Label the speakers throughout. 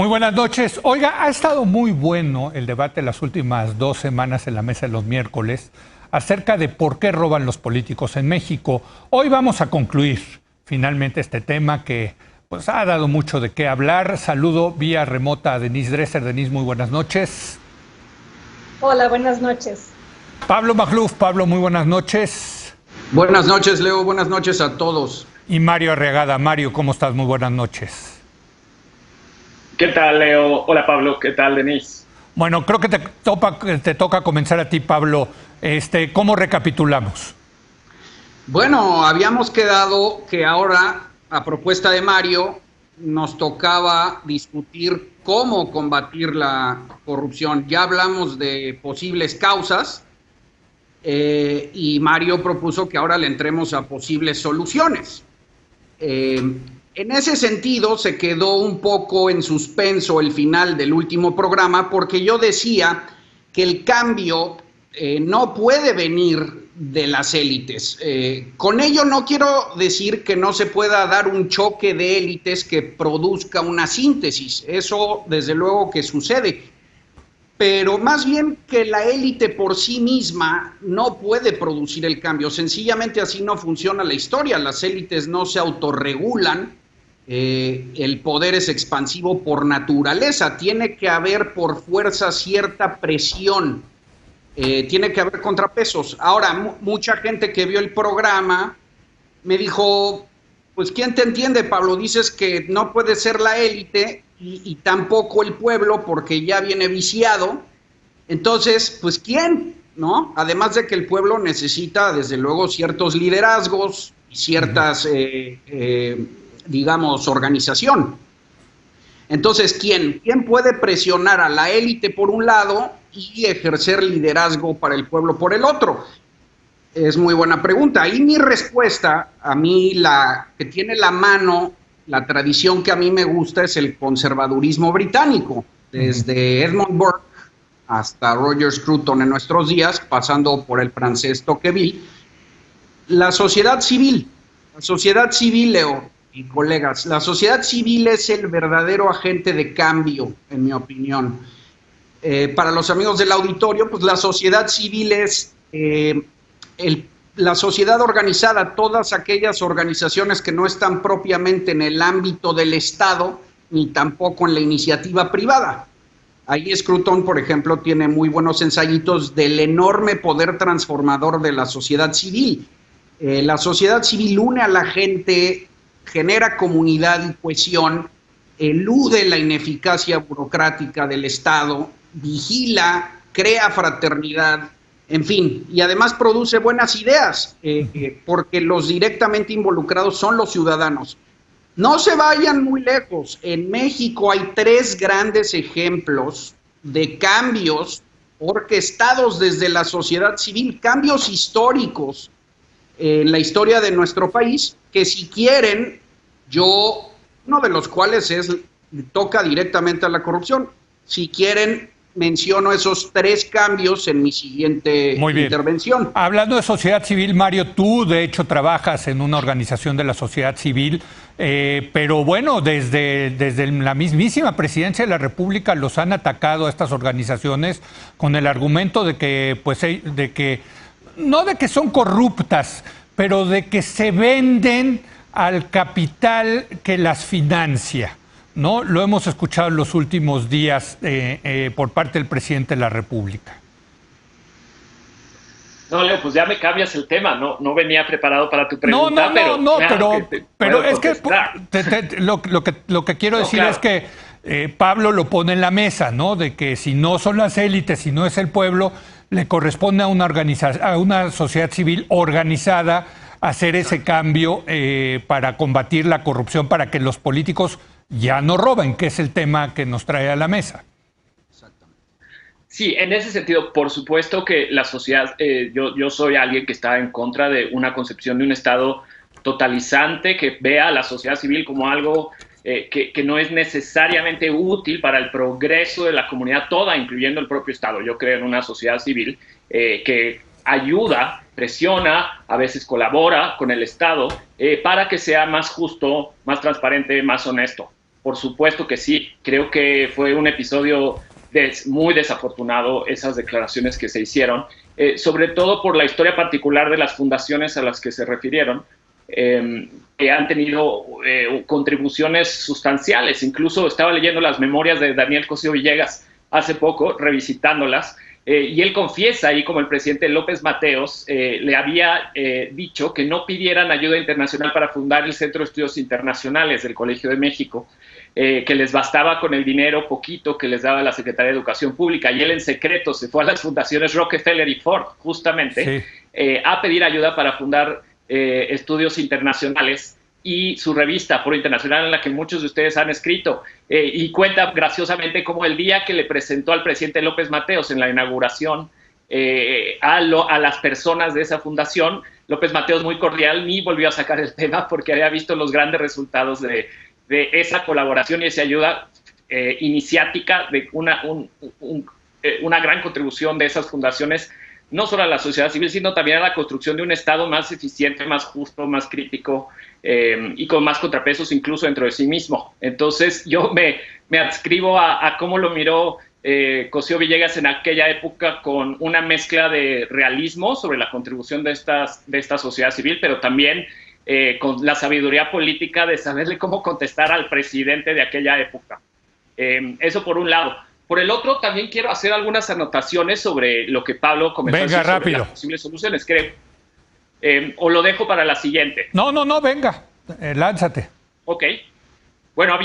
Speaker 1: Muy buenas noches. Oiga, ha estado muy bueno el debate las últimas 2 semanas en la mesa de los miércoles acerca de por qué roban los políticos en México. Hoy vamos a concluir finalmente este tema que pues ha dado mucho de qué hablar. Saludo vía remota a Denise Dresser. Denise, muy buenas noches.
Speaker 2: Hola, buenas noches.
Speaker 1: Pablo Magluf. Pablo, muy buenas noches.
Speaker 3: Buenas noches, Leo. Buenas noches a todos.
Speaker 1: Y Mario Arriagada. Mario, ¿cómo estás? Muy buenas noches.
Speaker 4: ¿Qué tal, Leo? Hola, Pablo. ¿Qué tal, Denise?
Speaker 1: Bueno, creo que te toca comenzar a ti, Pablo. ¿Cómo recapitulamos?
Speaker 3: Bueno, habíamos quedado que ahora, a propuesta de Mario, nos tocaba discutir cómo combatir la corrupción. Ya hablamos de posibles causas y Mario propuso que ahora le entremos a posibles soluciones. En ese sentido, se quedó un poco en suspenso el final del último programa porque yo decía que el cambio no puede venir de las élites. Con ello no quiero decir que no se pueda dar un choque de élites que produzca una síntesis. Eso, desde luego, que sucede. Pero más bien que la élite por sí misma no puede producir el cambio. Sencillamente así no funciona la historia. Las élites no se autorregulan. El poder es expansivo por naturaleza. Tiene que haber por fuerza cierta presión. Tiene que haber contrapesos. Ahora, mucha gente que vio el programa me dijo, pues ¿quién te entiende, Pablo? Dices que no puede ser la élite y tampoco el pueblo porque ya viene viciado. Entonces, pues ¿quién? ¿No? Además de que el pueblo necesita, desde luego, ciertos liderazgos y ciertas, digamos, organización. Entonces, ¿quién puede presionar a la élite por un lado y ejercer liderazgo para el pueblo por el otro? Es muy buena pregunta. Y mi respuesta, a mí la que tiene la mano, la tradición que a mí me gusta es el conservadurismo británico, desde Edmund Burke hasta Roger Scruton en nuestros días, pasando por el francés Tocqueville. La sociedad civil, Leo y colegas, la sociedad civil es el verdadero agente de cambio, en mi opinión. Para los amigos del auditorio, pues la sociedad civil es la sociedad organizada, todas aquellas organizaciones que no están propiamente en el ámbito del Estado, ni tampoco en la iniciativa privada. Ahí Scruton, por ejemplo, tiene muy buenos ensayitos del enorme poder transformador de la sociedad civil. La sociedad civil une a la gente, genera comunidad y cohesión, elude la ineficacia burocrática del Estado, vigila, crea fraternidad, en fin, y además produce buenas ideas, porque los directamente involucrados son los ciudadanos. No se vayan muy lejos. En México hay 3 grandes ejemplos de cambios orquestados desde la sociedad civil, cambios históricos en la historia de nuestro país, que si quieren, uno de los cuales toca directamente a la corrupción. Si quieren, menciono esos 3 cambios en mi siguiente intervención.
Speaker 1: Hablando de sociedad civil, Mario, tú de hecho trabajas en una organización de la sociedad civil, pero bueno, desde la mismísima presidencia de la República los han atacado a estas organizaciones con el argumento de que, no de que son corruptas, pero de que se venden al capital que las financia, ¿no? Lo hemos escuchado en los últimos días por parte del presidente de la República.
Speaker 4: No, Leo, pues ya me cambias el tema. No venía preparado para tu pregunta.
Speaker 1: Pero es que lo que quiero decir es que Pablo lo pone en la mesa, ¿no? De que si no son las élites, si no es el pueblo, le corresponde a una sociedad civil organizada hacer ese cambio para combatir la corrupción, para que los políticos ya no roben, que es el tema que nos trae a la mesa.
Speaker 4: Sí, en ese sentido, por supuesto que la sociedad, yo soy alguien que está en contra de una concepción de un Estado totalizante que vea a la sociedad civil como algo que no es necesariamente útil para el progreso de la comunidad toda, incluyendo el propio Estado. Yo creo en una sociedad civil que ayuda, presiona, a veces colabora con el Estado para que sea más justo, más transparente, más honesto. Por supuesto que sí. Creo que fue un episodio muy desafortunado, esas declaraciones que se hicieron, sobre todo por la historia particular de las fundaciones a las que se refirieron, que han tenido contribuciones sustanciales. Incluso estaba leyendo las memorias de Daniel Cosío Villegas hace poco, revisitándolas, y él confiesa ahí como el presidente López Mateos le había dicho que no pidieran ayuda internacional para fundar el Centro de Estudios Internacionales del Colegio de México, que les bastaba con el dinero poquito que les daba la Secretaría de Educación Pública, y él en secreto se fue a las fundaciones Rockefeller y Ford, justamente, a pedir ayuda para fundar estudios internacionales, y su revista Foro Internacional, en la que muchos de ustedes han escrito, y cuenta graciosamente cómo el día que le presentó al presidente López Mateos en la inauguración a las personas de esa fundación, López Mateos, muy cordial, ni volvió a sacar el tema porque había visto los grandes resultados de esa colaboración y esa ayuda iniciática, de una gran contribución de esas fundaciones, no solo a la sociedad civil, sino también a la construcción de un Estado más eficiente, más justo, más crítico, y con más contrapesos incluso dentro de sí mismo. Entonces yo me adscribo a cómo lo miró Cosío Villegas en aquella época, con una mezcla de realismo sobre la contribución de esta sociedad civil, pero también con la sabiduría política de saberle cómo contestar al presidente de aquella época. Eso por un lado. Por el otro, también quiero hacer algunas anotaciones sobre lo que Pablo comentó.
Speaker 1: Venga, rápido.
Speaker 4: Las posibles soluciones, creo. ¿O lo dejo para la siguiente?
Speaker 1: No, venga, lánzate.
Speaker 4: Ok. Bueno,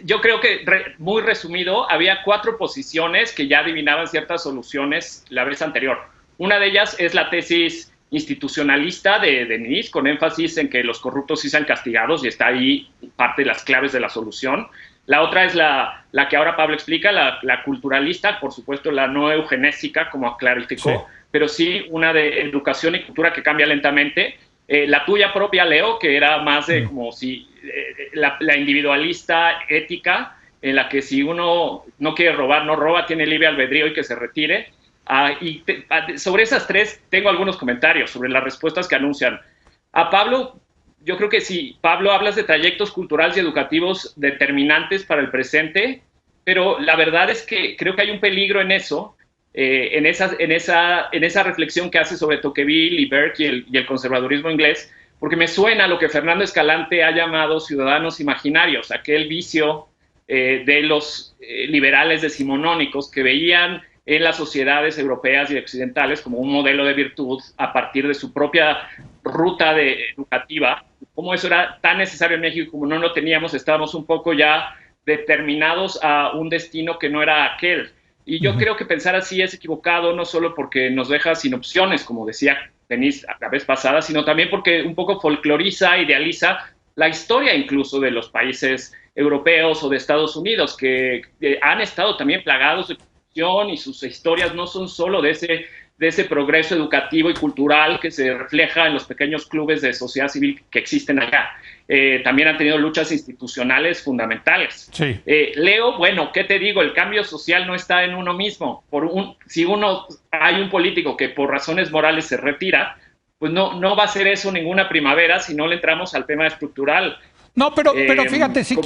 Speaker 4: yo creo que, muy resumido, había 4 posiciones que ya adivinaban ciertas soluciones la vez anterior. Una de ellas es la tesis institucionalista de Denis, con énfasis en que los corruptos sí sean castigados, y está ahí parte de las claves de la solución. La otra es la que ahora Pablo explica, la culturalista, por supuesto la no eugenésica, como clarificó, sí, pero sí una de educación y cultura que cambia lentamente. La tuya propia, Leo, que era más de como si la individualista ética, en la que si uno no quiere robar, no roba, tiene libre albedrío y que se retire. Sobre esas 3 tengo algunos comentarios sobre las respuestas que anuncian. A Pablo, yo creo que sí, Pablo, hablas de trayectos culturales y educativos determinantes para el presente, pero la verdad es que creo que hay un peligro en eso, en esa reflexión que hace sobre Tocqueville y Burke y el conservadurismo inglés, porque me suena lo que Fernando Escalante ha llamado ciudadanos imaginarios, aquel vicio de los liberales decimonónicos que veían en las sociedades europeas y occidentales como un modelo de virtud a partir de su propia ruta educativa. Como eso era tan necesario en México, como no lo teníamos, estábamos un poco ya determinados a un destino que no era aquel. Y yo creo que pensar así es equivocado, no solo porque nos deja sin opciones, como decía Denis la vez pasada, sino también porque un poco folcloriza, idealiza la historia incluso de los países europeos o de Estados Unidos, que han estado también plagados de corrupción, y sus historias no son solo de ese progreso educativo y cultural que se refleja en los pequeños clubes de sociedad civil que existen acá. También han tenido luchas institucionales fundamentales.
Speaker 1: Sí.
Speaker 4: Leo, bueno, ¿qué te digo? El cambio social no está en uno mismo. Si hay un político que por razones morales se retira, pues no va a ser eso ninguna primavera si no le entramos al tema estructural.
Speaker 1: No, pero fíjate, sí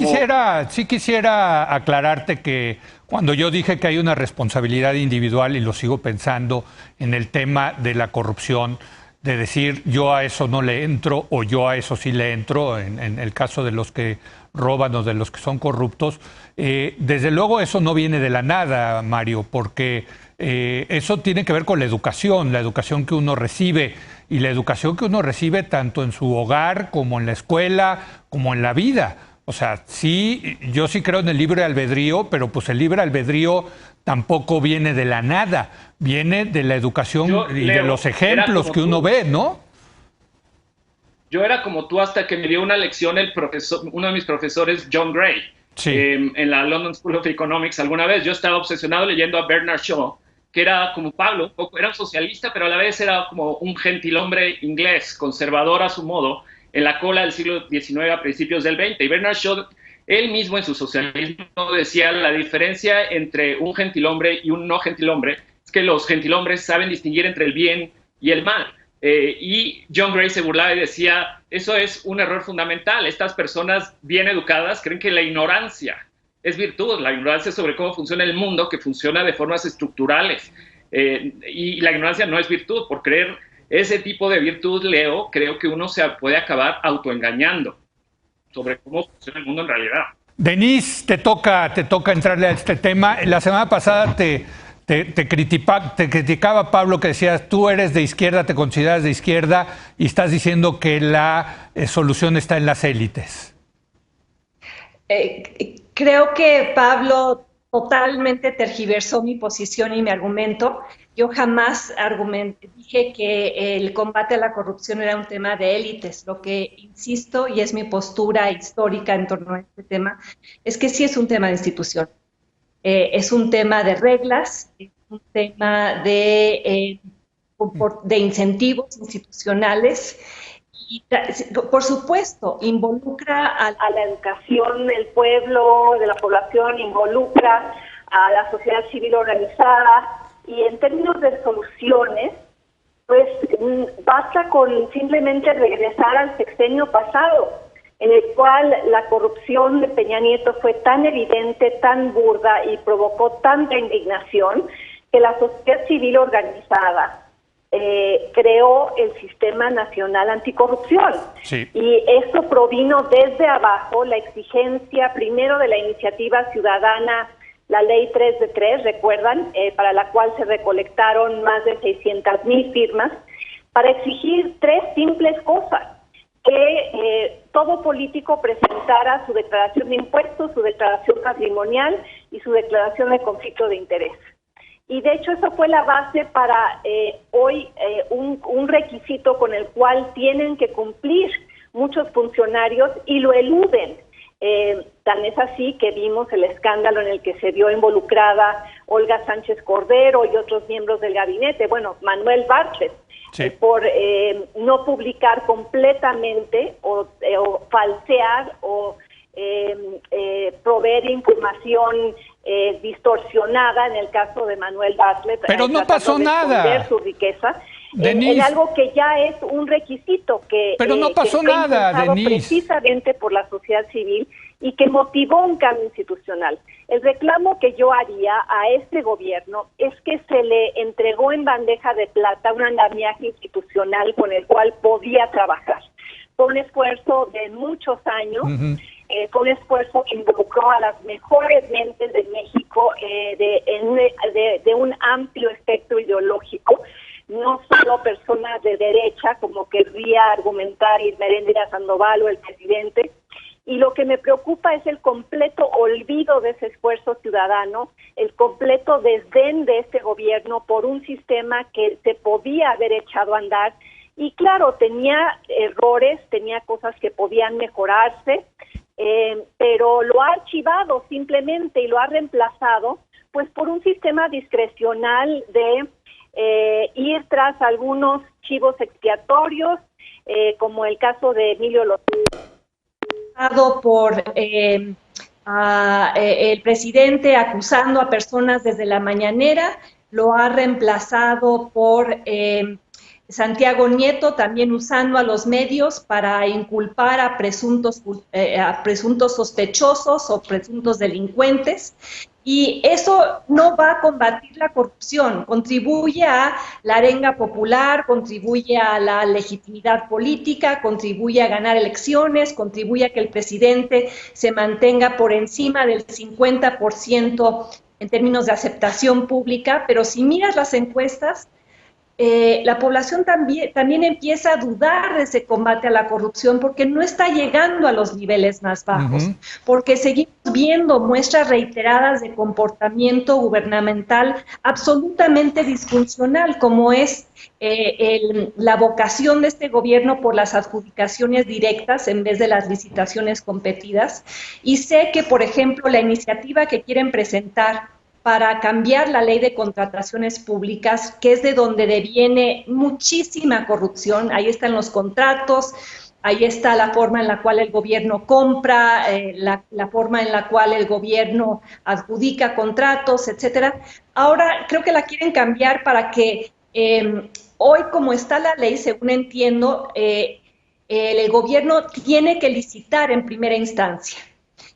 Speaker 1: quisiera aclararte que cuando yo dije que hay una responsabilidad individual, y lo sigo pensando, en el tema de la corrupción, de decir yo a eso no le entro o yo a eso sí le entro, en el caso de los que roban o de los que son corruptos, desde luego eso no viene de la nada, Mario, porque eso tiene que ver con la educación que uno recibe, y la educación que uno recibe tanto en su hogar como en la escuela, como en la vida. O sea, sí, yo sí creo en el libre albedrío, pero pues el libre albedrío tampoco viene de la nada, viene de la educación y Leo, de los ejemplos que uno ve, ¿no?
Speaker 4: Yo era como tú hasta que me dio una lección uno de mis profesores, John Gray,
Speaker 1: sí,
Speaker 4: en la London School of Economics alguna vez. Yo estaba obsesionado leyendo a Bernard Shaw, que era como Pablo, era un socialista, pero a la vez era como un gentilhombre inglés, conservador a su modo, en la cola del siglo XIX a principios del XX. Y Bernard Shaw, él mismo en su socialismo decía la diferencia entre un gentilhombre y un no gentilhombre es que los gentilhombres saben distinguir entre el bien y el mal. Y John Gray se burlaba y decía, eso es un error fundamental. Estas personas bien educadas creen que la ignorancia es virtud, la ignorancia sobre cómo funciona el mundo, que funciona de formas estructurales. Y la ignorancia no es virtud. Por creer ese tipo de virtud, Leo, creo que uno se puede acabar autoengañando sobre cómo funciona el mundo en realidad.
Speaker 1: Denise, te toca entrarle a este tema. La semana pasada te criticaba Pablo, que decías, tú eres de izquierda, te consideras de izquierda y estás diciendo que la solución está en las élites.
Speaker 2: Creo que Pablo totalmente tergiversó mi posición y mi argumento. Yo jamás dije que el combate a la corrupción era un tema de élites. Lo que insisto, y es mi postura histórica en torno a este tema, es que sí es un tema de institución. Es un tema de reglas, es un tema de incentivos institucionales. Y, por supuesto, involucra a la educación del pueblo, de la población, involucra a la sociedad civil organizada, y en términos de soluciones, pues basta con simplemente regresar al sexenio pasado, en el cual la corrupción de Peña Nieto fue tan evidente, tan burda y provocó tanta indignación que la sociedad civil organizada creó el Sistema Nacional Anticorrupción.
Speaker 1: Sí.
Speaker 2: Y esto provino desde abajo, la exigencia primero de la iniciativa ciudadana, la Ley 3 de 3, recuerdan, para la cual se recolectaron más de 600,000 firmas, para exigir 3 simples cosas: que todo político presentara su declaración de impuestos, su declaración patrimonial y su declaración de conflicto de interés. Y de hecho eso fue la base para hoy un requisito con el cual tienen que cumplir muchos funcionarios y lo eluden. Tan es así que vimos el escándalo en el que se vio involucrada Olga Sánchez Cordero y otros miembros del gabinete, bueno, Manuel Bartlett, sí, por no publicar completamente o falsear o proveer información distorsionada, en el caso de Manuel Bartlett.
Speaker 1: Pero no pasó nada.
Speaker 2: Su riqueza.
Speaker 1: Denise,
Speaker 2: en algo que ya es un requisito que
Speaker 1: pero no pasó nada, Denise,
Speaker 2: precisamente por la sociedad civil y que motivó un cambio institucional. El reclamo que yo haría a este gobierno es que se le entregó en bandeja de plata un andamiaje institucional con el cual podía trabajar. Fue un esfuerzo de muchos años, fue un esfuerzo que involucró a las mejores mentes de México de un amplio espectro ideológico, no solo personas de derecha, como querría argumentar Ismeréndira Sandoval o el presidente. Y lo que me preocupa es el completo olvido de ese esfuerzo ciudadano, el completo desdén de este gobierno por un sistema que se podía haber echado a andar. Y claro, tenía errores, tenía cosas que podían mejorarse, pero lo ha archivado simplemente y lo ha reemplazado pues por un sistema discrecional de ir tras algunos chivos expiatorios, como el caso de Emilio Lozoya, por el presidente acusando a personas desde la mañanera, lo ha reemplazado por Santiago Nieto, también usando a los medios para inculpar a presuntos sospechosos o presuntos delincuentes. Y eso no va a combatir la corrupción, contribuye a la arenga popular, contribuye a la legitimidad política, contribuye a ganar elecciones, contribuye a que el presidente se mantenga por encima del 50% en términos de aceptación pública, pero si miras las encuestas, la población también empieza a dudar de ese combate a la corrupción porque no está llegando a los niveles más bajos, porque seguimos viendo muestras reiteradas de comportamiento gubernamental absolutamente disfuncional, como es la vocación de este gobierno por las adjudicaciones directas en vez de las licitaciones competidas. Y sé que, por ejemplo, la iniciativa que quieren presentar para cambiar la ley de contrataciones públicas, que es de donde deviene muchísima corrupción. Ahí están los contratos, ahí está la forma en la cual el gobierno compra, la forma en la cual el gobierno adjudica contratos, etcétera. Ahora creo que la quieren cambiar para que hoy, como está la ley, según entiendo, el gobierno tiene que licitar en primera instancia.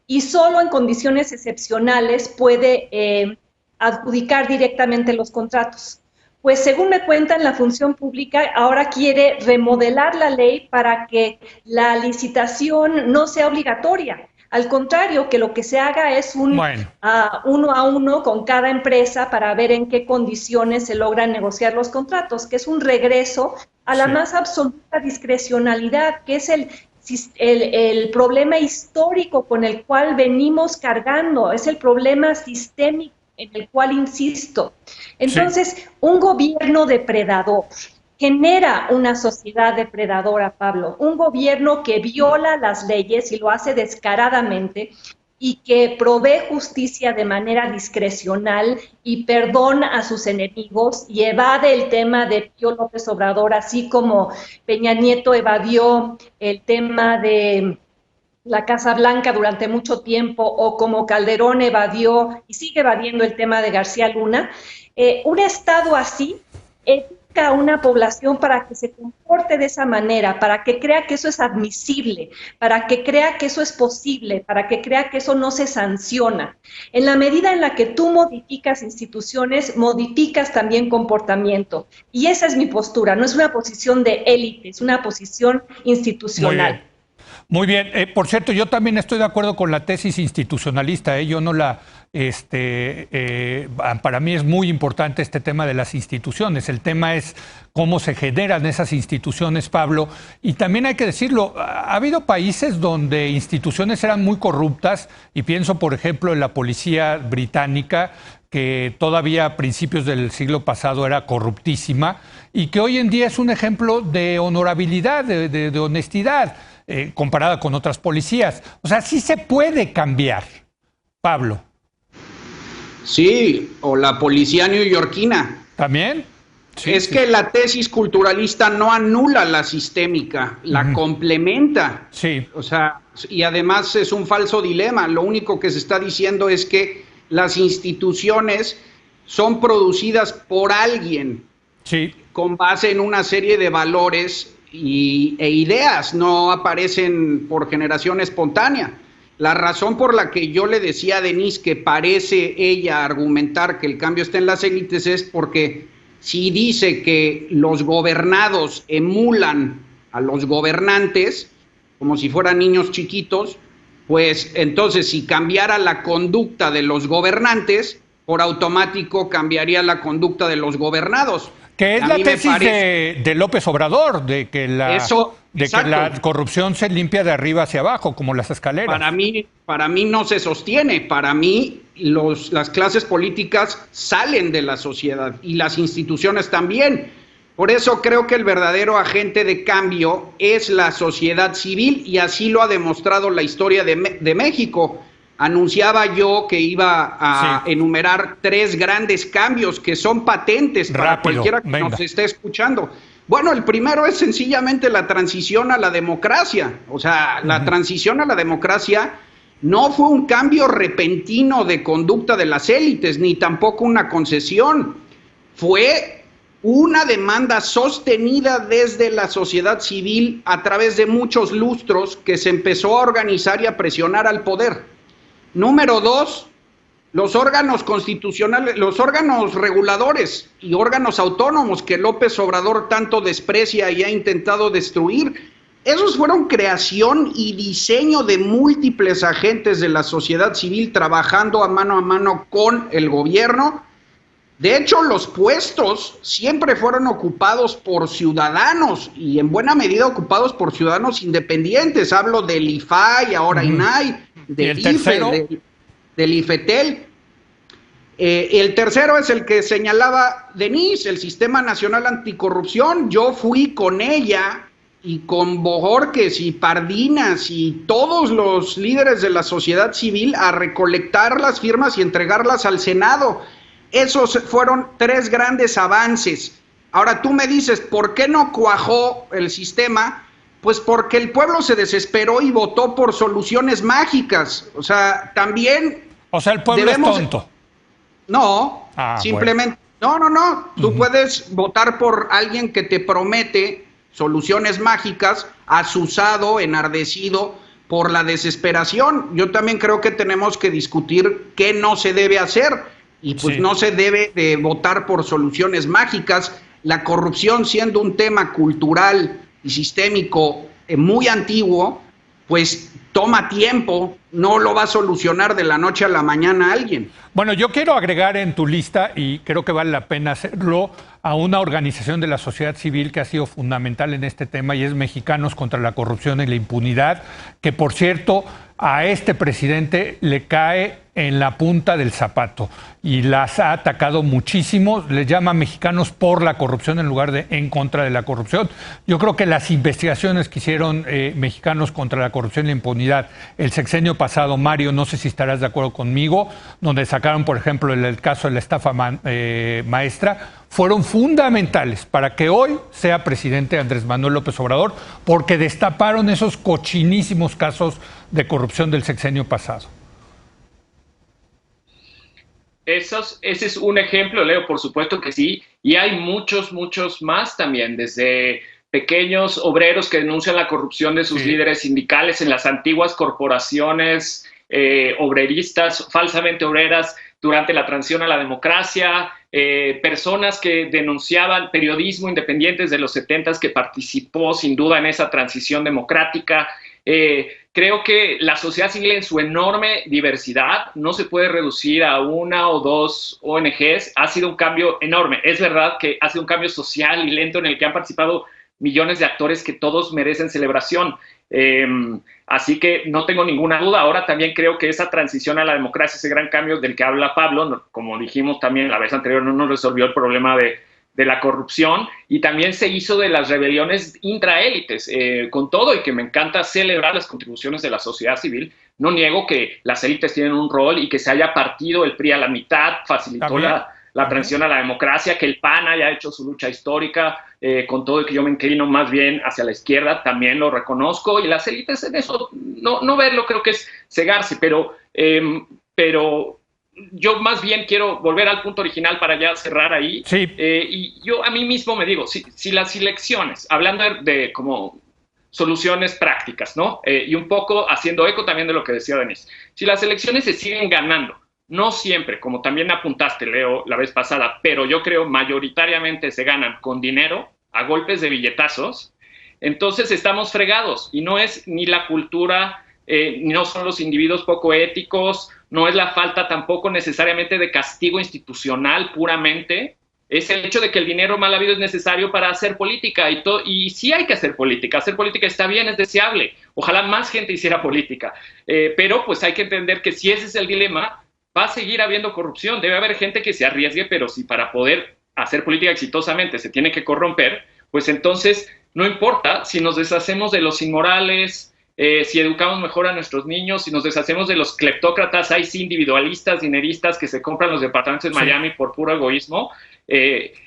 Speaker 2: y solo en condiciones excepcionales puede adjudicar directamente los contratos. Pues según me cuentan, la función pública ahora quiere remodelar la ley para que la licitación no sea obligatoria. Al contrario, que lo que se haga es un uno a uno con cada empresa para ver en qué condiciones se logran negociar los contratos, que es un regreso a la más absoluta discrecionalidad, que es el problema histórico con el cual venimos cargando, es el problema sistémico en el cual insisto. Entonces, un gobierno depredador genera una sociedad depredadora, Pablo, un gobierno que viola las leyes y lo hace descaradamente y que provee justicia de manera discrecional y perdona a sus enemigos y evade el tema de Pío López Obrador, así como Peña Nieto evadió el tema de la Casa Blanca durante mucho tiempo, o como Calderón evadió y sigue evadiendo el tema de García Luna. Un Estado así educa a una población para que se comporte de esa manera, para que crea que eso es admisible, para que crea que eso es posible, para que crea que eso no se sanciona. En la medida en la que tú modificas instituciones, modificas también comportamiento. Y esa es mi postura, no es una posición de élite, es una posición institucional.
Speaker 1: Muy bien. Por cierto, yo también estoy de acuerdo con la tesis institucionalista. Yo no la... para mí es muy importante este tema de las instituciones. El tema es cómo se generan esas instituciones, Pablo. Y también hay que decirlo, ha habido países donde instituciones eran muy corruptas, y pienso, por ejemplo, en la policía británica, que todavía a principios del siglo pasado era corruptísima, y que hoy en día es un ejemplo de honorabilidad, de honestidad, comparada con otras policías. O sea, sí se puede cambiar, Pablo.
Speaker 3: Sí, o la policía neoyorquina.
Speaker 1: ¿También? Sí,
Speaker 3: es que la tesis culturalista no anula la sistémica, la complementa.
Speaker 1: Sí.
Speaker 3: O sea, y además es un falso dilema. Lo único que se está diciendo es que las instituciones son producidas por alguien, con base en una serie de valores e ideas, no aparecen por generación espontánea. La razón por la que yo le decía a Denise que parece ella argumentar que el cambio está en las élites es porque si dice que los gobernados emulan a los gobernantes como si fueran niños chiquitos, pues entonces si cambiara la conducta de los gobernantes, por automático cambiaría la conducta de los gobernados.
Speaker 1: Que es la tesis de López Obrador, de que la corrupción se limpia de arriba hacia abajo, como las escaleras.
Speaker 3: Para mí no se sostiene. Para mí las clases políticas salen de la sociedad y las instituciones también. Por eso creo que el verdadero agente de cambio es la sociedad civil, y así lo ha demostrado la historia de México. Anunciaba yo que iba a enumerar 3 grandes cambios que son patentes para cualquiera que nos esté escuchando. Bueno, el primero es sencillamente la transición a la democracia. O sea, la transición a la democracia no fue un cambio repentino de conducta de las élites, ni tampoco una concesión. Fue una demanda sostenida desde la sociedad civil a través de muchos lustros, que se empezó a organizar y a presionar al poder. Número 2, los órganos constitucionales, los órganos reguladores y órganos autónomos que López Obrador tanto desprecia y ha intentado destruir, esos fueron creación y diseño de múltiples agentes de la sociedad civil trabajando a mano con el gobierno. De hecho, los puestos siempre fueron ocupados por ciudadanos, y en buena medida ocupados por ciudadanos independientes. Hablo del IFAI, ahora INAI, del IFE, del IFETEL. El tercero es el que señalaba Denise, el Sistema Nacional Anticorrupción. Yo fui con ella y con Bojorquez y Pardinas y todos los líderes de la sociedad civil a recolectar las firmas y entregarlas al Senado. Esos fueron 3 grandes avances. Ahora tú me dices, ¿por qué no cuajó el sistema? Pues porque el pueblo se desesperó y votó por soluciones mágicas. O sea, también...
Speaker 1: O sea, el pueblo es tonto.
Speaker 3: No, simplemente... Bueno. No. Tú puedes votar por alguien que te promete soluciones mágicas, asusado, enardecido por la desesperación. Yo también creo que tenemos que discutir qué no se debe hacer, y pues no se debe de votar por soluciones mágicas. La corrupción, siendo un tema cultural y sistémico muy antiguo, pues toma tiempo, no lo va a solucionar de la noche a la mañana alguien.
Speaker 1: Bueno, yo quiero agregar en tu lista, y creo que vale la pena hacerlo, a una organización de la sociedad civil que ha sido fundamental en este tema, y es Mexicanos contra la Corrupción y la Impunidad, que por cierto a este presidente le cae en la punta del zapato y las ha atacado muchísimo. Les llama Mexicanos por la Corrupción en lugar de en contra de la corrupción. Yo creo que las investigaciones que hicieron Mexicanos contra la Corrupción y la Impunidad el sexenio pasado, Mario, no sé si estarás de acuerdo conmigo, donde sacaron, por ejemplo, el caso de la estafa maestra, fueron fundamentales para que hoy sea presidente Andrés Manuel López Obrador, porque destaparon esos cochinísimos casos de corrupción del sexenio pasado.
Speaker 4: Ese es un ejemplo, Leo, por supuesto que sí, y hay muchos más también, desde pequeños obreros que denuncian la corrupción de sus líderes sindicales en las antiguas corporaciones obreristas, falsamente obreras, durante la transición a la democracia, personas que denunciaban periodismo independiente desde los 70s que participó sin duda en esa transición democrática. Creo que la sociedad civil en su enorme diversidad no se puede reducir a una o dos ONGs. Ha sido un cambio enorme. Es verdad que ha sido un cambio social y lento en el que han participado millones de actores que todos merecen celebración. Así que no tengo ninguna duda. Ahora también creo que esa transición a la democracia, ese gran cambio del que habla Pablo, como dijimos también la vez anterior, no nos resolvió el problema de la corrupción, y también se hizo de las rebeliones intraélites, con todo, y que me encanta celebrar las contribuciones de la sociedad civil. No niego que las élites tienen un rol y que se haya partido el PRI a la mitad, facilitó la transición a la democracia, que el PAN haya hecho su lucha histórica, con todo, y que yo me inclino más bien hacia la izquierda, también lo reconozco, y las élites en eso, no verlo creo que es cegarse, pero yo más bien quiero volver al punto original para ya cerrar ahí.
Speaker 1: Sí.
Speaker 4: Y yo a mí mismo me digo, si las elecciones, hablando de como soluciones prácticas, ¿no? Y un poco haciendo eco también de lo que decía Denise, si las elecciones se siguen ganando, no siempre, como también apuntaste, Leo, la vez pasada, pero yo creo mayoritariamente se ganan con dinero, a golpes de billetazos, entonces estamos fregados, y no es ni la cultura, no son los individuos poco éticos, no es la falta tampoco necesariamente de castigo institucional puramente, es el hecho de que el dinero mal habido es necesario para hacer política, y sí hay que hacer política está bien, es deseable, ojalá más gente hiciera política, pero pues hay que entender que si ese es el dilema, va a seguir habiendo corrupción, debe haber gente que se arriesgue, pero si para poder hacer política exitosamente se tiene que corromper, pues entonces no importa si nos deshacemos de los inmorales, si educamos mejor a nuestros niños, si nos deshacemos de los cleptócratas, hay sí individualistas, dineristas que se compran los departamentos en Miami por puro egoísmo,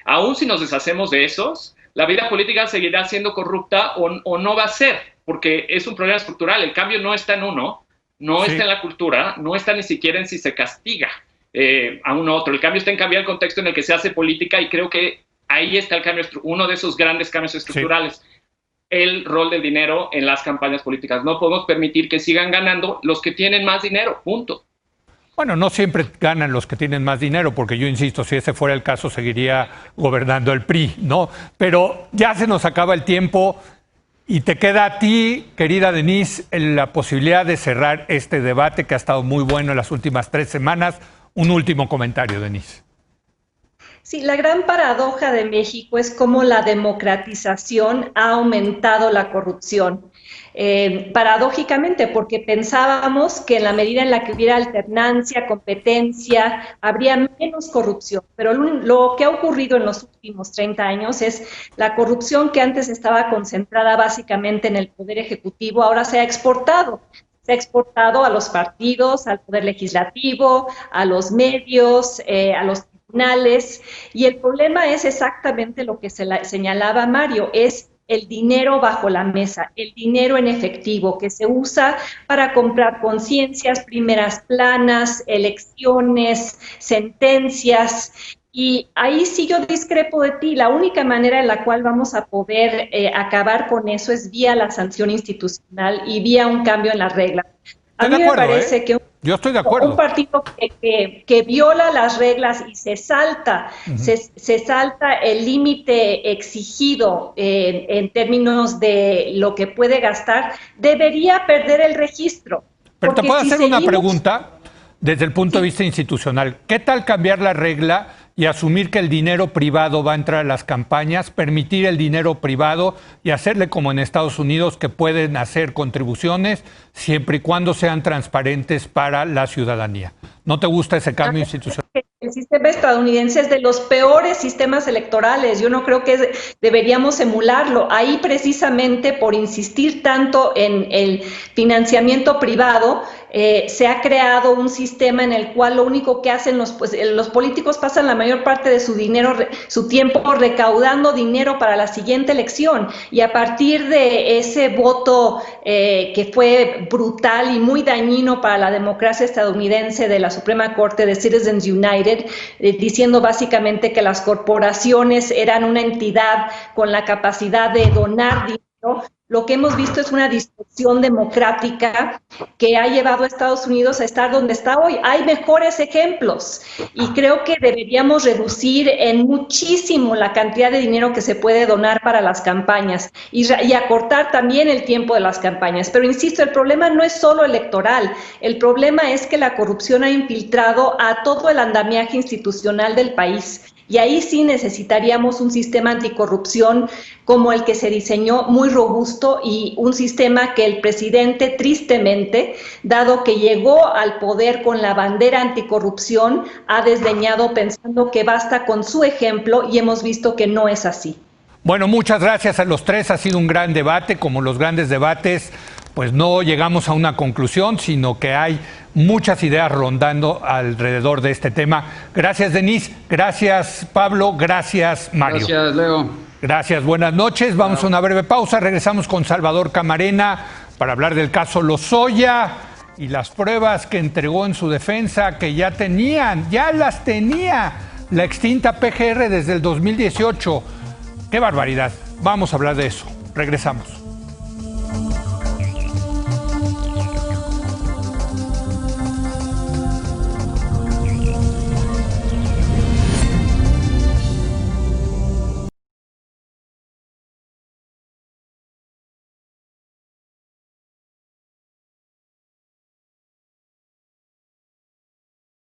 Speaker 4: aún si nos deshacemos de esos, la vida política seguirá siendo corrupta o no va a ser, porque es un problema estructural. El cambio no está en uno, no está en la cultura, no está ni siquiera en si se castiga a uno u otro. El cambio está en cambiar el contexto en el que se hace política, y creo que ahí está el cambio, uno de esos grandes cambios estructurales. El rol del dinero en las campañas políticas. No podemos permitir que sigan ganando los que tienen más dinero, punto.
Speaker 1: Bueno, no siempre ganan los que tienen más dinero, porque yo insisto, si ese fuera el caso, seguiría gobernando el PRI, ¿no? Pero ya se nos acaba el tiempo y te queda a ti, querida Denise, la posibilidad de cerrar este debate que ha estado muy bueno en las últimas 3 semanas. Un último comentario, Denise.
Speaker 2: Sí, la gran paradoja de México es cómo la democratización ha aumentado la corrupción. Paradójicamente, porque pensábamos que en la medida en la que hubiera alternancia, competencia, habría menos corrupción. Pero lo que ha ocurrido en los últimos 30 años es la corrupción que antes estaba concentrada básicamente en el Poder Ejecutivo, ahora se ha exportado. Se ha exportado a los partidos, al Poder Legislativo, a los medios, a los tribunales, y el problema es exactamente lo que señalaba Mario, es el dinero bajo la mesa, el dinero en efectivo que se usa para comprar conciencias, primeras planas, elecciones, sentencias, Y ahí sí yo discrepo de ti. La única manera en la cual vamos a poder acabar con eso es vía la sanción institucional y vía un cambio en las reglas. A mí me parece que
Speaker 1: yo estoy de acuerdo.
Speaker 2: Un partido que viola las reglas y se salta el límite exigido en términos de lo que puede gastar, debería perder el registro.
Speaker 1: Pero te puedo hacer una pregunta desde el punto de vista institucional. ¿Qué tal cambiar la regla y asumir que el dinero privado va a entrar a las campañas, permitir el dinero privado y hacerle como en Estados Unidos, que pueden hacer contribuciones siempre y cuando sean transparentes para la ciudadanía? ¿No te gusta ese cambio institucional?
Speaker 2: El sistema estadounidense es de los peores sistemas electorales. Yo no creo que deberíamos emularlo. Ahí precisamente por insistir tanto en el financiamiento privado, se ha creado un sistema en el cual lo único que hacen los políticos pasan la mayor parte de su dinero, su tiempo recaudando dinero para la siguiente elección. Y a partir de ese voto que fue brutal y muy dañino para la democracia estadounidense de la Suprema Corte de Citizens United, diciendo básicamente que las corporaciones eran una entidad con la capacidad de donar dinero, lo que hemos visto es una distorsión democrática que ha llevado a Estados Unidos a estar donde está hoy. Hay mejores ejemplos y creo que deberíamos reducir en muchísimo la cantidad de dinero que se puede donar para las campañas y acortar también el tiempo de las campañas. Pero insisto, el problema no es solo electoral, el problema es que la corrupción ha infiltrado a todo el andamiaje institucional del país. Y ahí sí necesitaríamos un sistema anticorrupción como el que se diseñó, muy robusto, y un sistema que el presidente, tristemente, dado que llegó al poder con la bandera anticorrupción, ha desdeñado pensando que basta con su ejemplo, y hemos visto que no es así.
Speaker 1: Bueno, muchas gracias a los tres. Ha sido un gran debate. Como los grandes debates, pues no llegamos a una conclusión, sino que hay muchas ideas rondando alrededor de este tema. Gracias, Denise. Gracias, Pablo. Gracias, Mario.
Speaker 3: Gracias, Leo.
Speaker 1: Gracias. Buenas noches. Vamos a una breve pausa. Regresamos con Salvador Camarena para hablar del caso Lozoya y las pruebas que entregó en su defensa, que ya las tenía la extinta PGR desde el 2018. ¡Qué barbaridad! Vamos a hablar de eso. Regresamos.